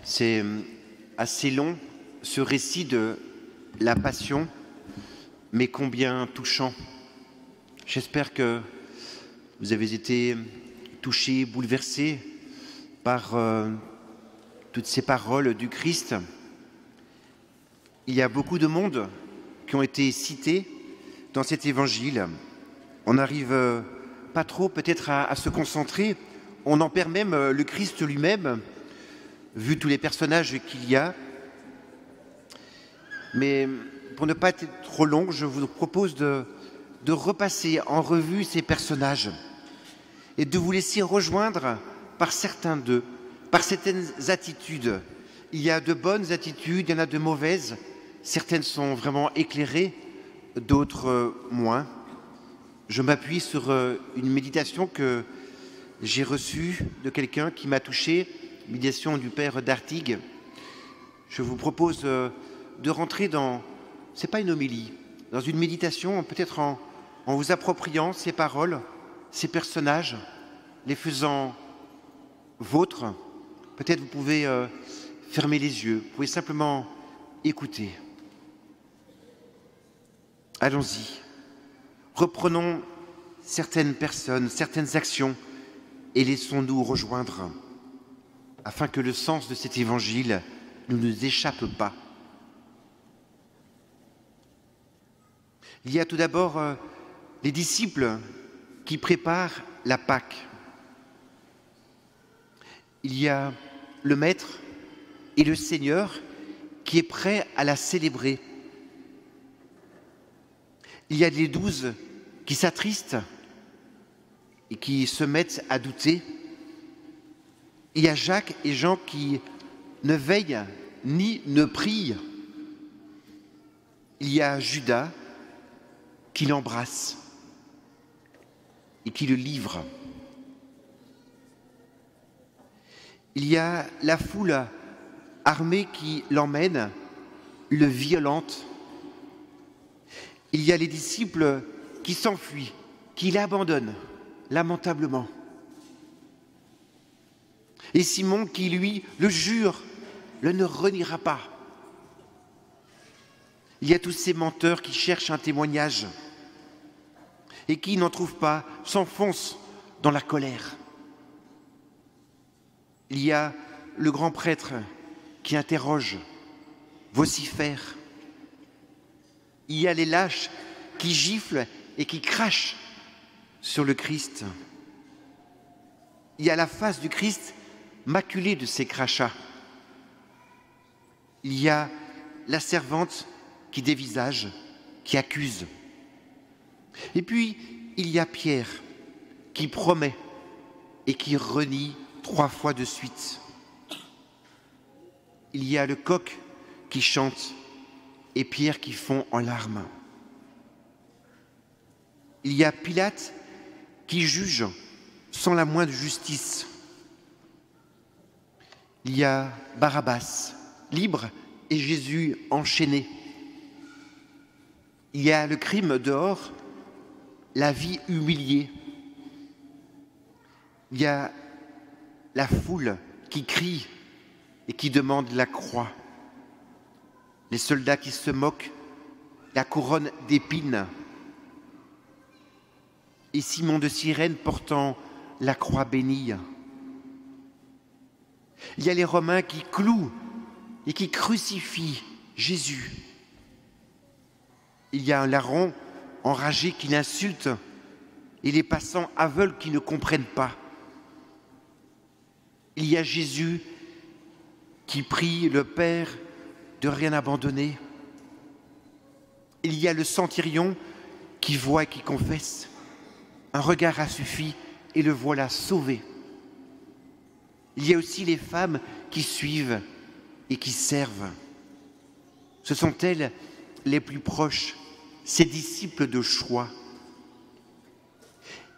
C'est assez long, ce récit de la Passion, mais combien touchant. J'espère que vous avez été touchés, bouleversés par toutes ces paroles du Christ. Il y a beaucoup de monde qui ont été cités dans cet évangile. On n'arrive pas trop peut-être à se concentrer. On en perd même le Christ lui-même, vu tous les personnages qu'il y a. Mais pour ne pas être trop long, je vous propose de repasser en revue ces personnages et de vous laisser rejoindre par certains d'eux, par certaines attitudes. Il y a de bonnes attitudes, il y en a de mauvaises. Certaines sont vraiment éclairées, d'autres moins. Je m'appuie sur une méditation que j'ai reçue de quelqu'un qui m'a touché, méditation du père d'Artigues. Je vous propose de rentrer dans, c'est pas une homélie, dans une méditation, peut-être en vous appropriant ces paroles, ces personnages, les faisant vôtres. Peut-être vous pouvez fermer les yeux, vous pouvez simplement écouter. Allons-y. Reprenons certaines personnes, certaines actions et laissons-nous rejoindre afin que le sens de cet évangile ne nous échappe pas. Il y a tout d'abord les disciples qui préparent la Pâque. Il y a le Maître et le Seigneur qui est prêt à la célébrer. Il y a les 12 qui s'attristent et qui se mettent à douter. Il y a Jacques et Jean qui ne veillent ni ne prient. Il y a Judas qui l'embrasse et qui le livre. Il y a la foule armée qui l'emmène, le violente. Il y a les disciples qui s'enfuient, qui l'abandonnent lamentablement. Et Simon qui, lui, le jure, le ne reniera pas. Il y a tous ces menteurs qui cherchent un témoignage et qui n'en trouvent pas, s'enfoncent dans la colère. Il y a le grand prêtre qui interroge, vocifère. Il y a les lâches qui giflent et qui crachent sur le Christ. Il y a la face du Christ maculée de ces crachats. Il y a la servante qui dévisage, qui accuse. Et puis, il y a Pierre qui promet et qui renie 3 fois de suite. Il y a le coq qui chante et Pierre qui fond en larmes. Il y a Pilate qui juge sans la moindre justice. Il y a Barabbas, libre, et Jésus enchaîné. Il y a le crime dehors, la vie humiliée. Il y a la foule qui crie et qui demande la croix. Les soldats qui se moquent, la couronne d'épines. Et Simon de Cyrène portant la croix bénie. Il y a les Romains qui clouent et qui crucifient Jésus. Il y a un larron enragé qui l'insulte et les passants aveugles qui ne comprennent pas. Il y a Jésus qui prie le Père de rien abandonner. Il y a le centurion qui voit et qui confesse. Un regard a suffi et le voilà sauvé. Il y a aussi les femmes qui suivent et qui servent. Ce sont elles les plus proches, ces disciples de choix.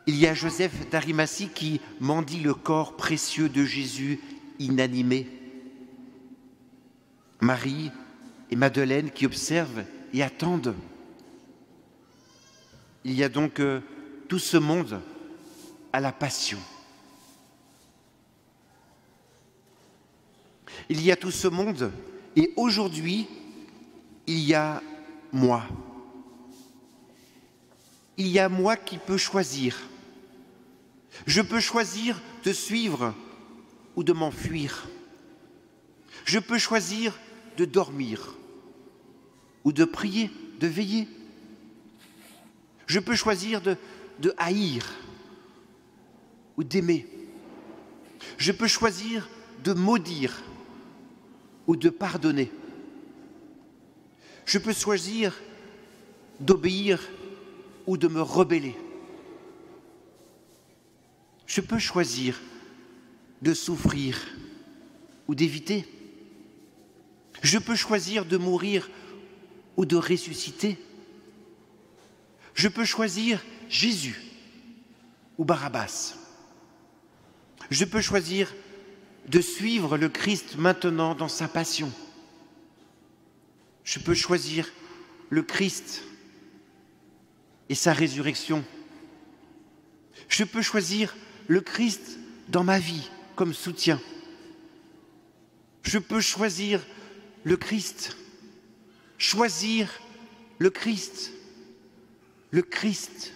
Il y a Joseph d'Arimathie qui mendie le corps précieux de Jésus inanimé. Marie et Madeleine qui observent et attendent. Il y a donc tout ce monde à la Passion. Il y a tout ce monde et aujourd'hui, il y a moi. Il y a moi qui peux choisir. Je peux choisir de suivre ou de m'enfuir. Je peux choisir de dormir ou de prier, de veiller. Je peux choisir de haïr ou d'aimer. Je peux choisir de maudire ou de pardonner. Je peux choisir d'obéir ou de me rebeller. Je peux choisir de souffrir ou d'éviter. Je peux choisir de mourir ou de ressusciter. Je peux choisir Jésus ou Barabbas. Je peux choisir de suivre le Christ maintenant dans sa passion. Je peux choisir le Christ et sa résurrection. Je peux choisir le Christ dans ma vie comme soutien. Je peux choisir le Christ. Choisir le Christ. Le Christ